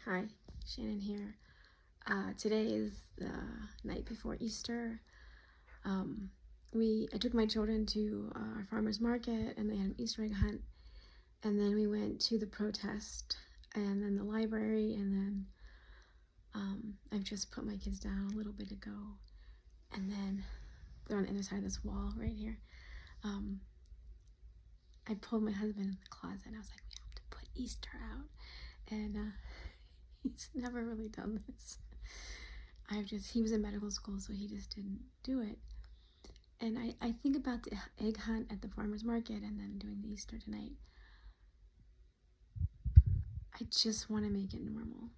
Hi, Shannon here. Today is the night before Easter. I took my children to our farmer's market and they had an Easter egg hunt, and then we went to the protest and then the library, and then I've just put my kids down a little bit ago, and then they're on the other side of this wall right here. I pulled my husband in the closet and I was like, we have to put Easter out, and he's never really done this. He was in medical school, so he just didn't do it. And I think about the egg hunt at the farmer's market and then doing the Easter tonight. I just want to make it normal.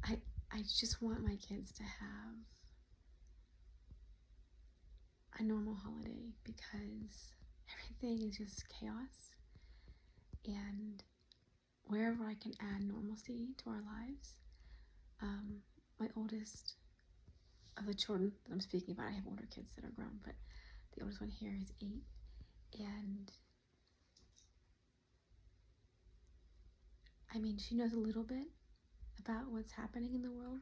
I just want my kids to have a normal holiday, because everything is just chaos. And wherever I can add normalcy to our lives, my oldest of the children that I'm speaking about, I have older kids that are grown, but the oldest one here is 8, and she knows a little bit about what's happening in the world,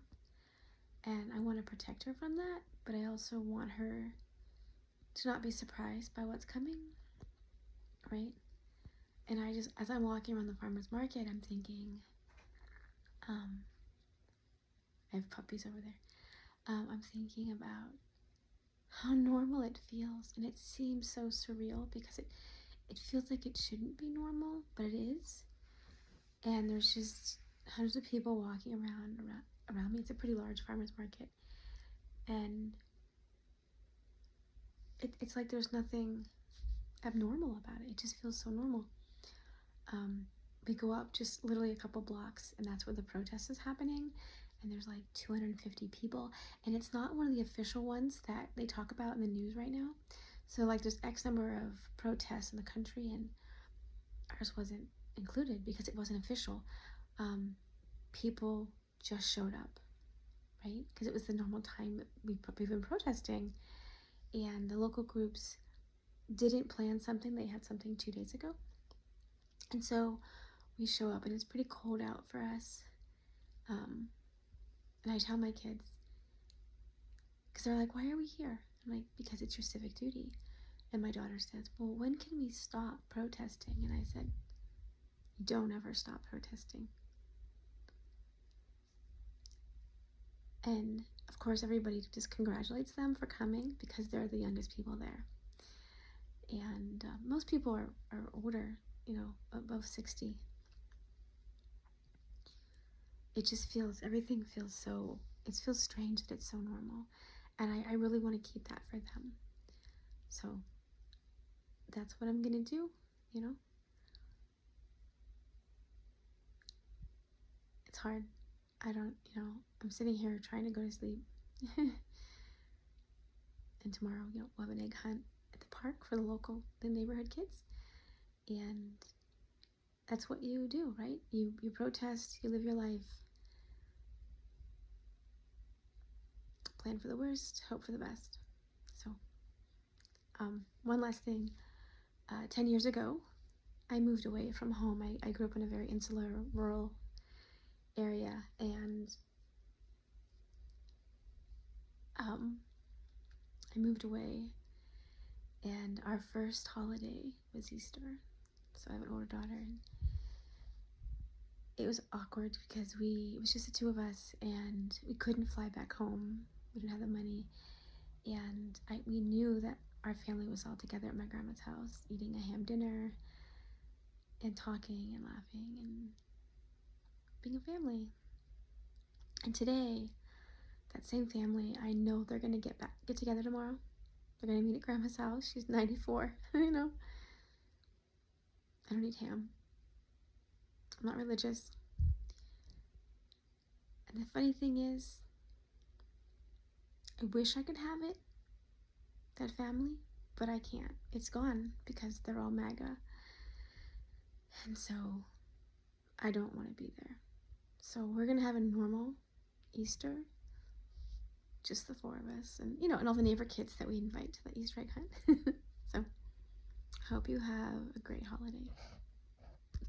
and I want to protect her from that, but I also want her to not be surprised by what's coming, right? And as I'm walking around the farmer's market, I'm thinking, I have puppies over there. I'm thinking about how normal it feels, and it seems so surreal because it feels like it shouldn't be normal, but it is. And there's just hundreds of people walking around me. It's a pretty large farmer's market, and it's like there's nothing abnormal about it. It just feels so normal. We go up just literally a couple blocks, and that's where the protest is happening, and there's like 250 people, and it's not one of the official ones that they talk about in the news right now. So like there's X number of protests in the country, and ours wasn't included because it wasn't official. People just showed up, right? Because it was the normal time that we've been protesting, and the local groups didn't plan something. They had something 2 days ago, and so we show up, and it's pretty cold out for us. And I tell my kids, because they're like, why are we here? I'm like, because it's your civic duty. And my daughter says, well, when can we stop protesting? And I said, you don't ever stop protesting. And of course, everybody just congratulates them for coming because they're the youngest people there. And most people are older, above 60. It just everything feels so, it feels strange that it's so normal. And I really want to keep that for them. So that's what I'm going to do, It's hard. I'm sitting here trying to go to sleep. And tomorrow, we'll have an egg hunt at the park for the neighborhood kids. And that's what you do, right? You protest, you live your life. Plan for the worst, hope for the best. So, one last thing. 10 years ago, I moved away from home. I grew up in a very insular, rural area, and I moved away, and our first holiday was Easter. So I have an older daughter, and it was awkward because it was just the two of us, and we couldn't fly back home. We didn't have the money, and we knew that our family was all together at my grandma's house, eating a ham dinner, and talking and laughing and being a family. And today, that same family, I know they're gonna get together tomorrow. They're gonna meet at grandma's house. She's 94, I don't eat ham. I'm not religious. And the funny thing is, I wish I could have it, that family, but I can't. It's gone because they're all MAGA. And so I don't want to be there. So we're going to have a normal Easter, just the 4 of us, and and all the neighbor kids that we invite to the Easter egg hunt. So I hope you have a great holiday.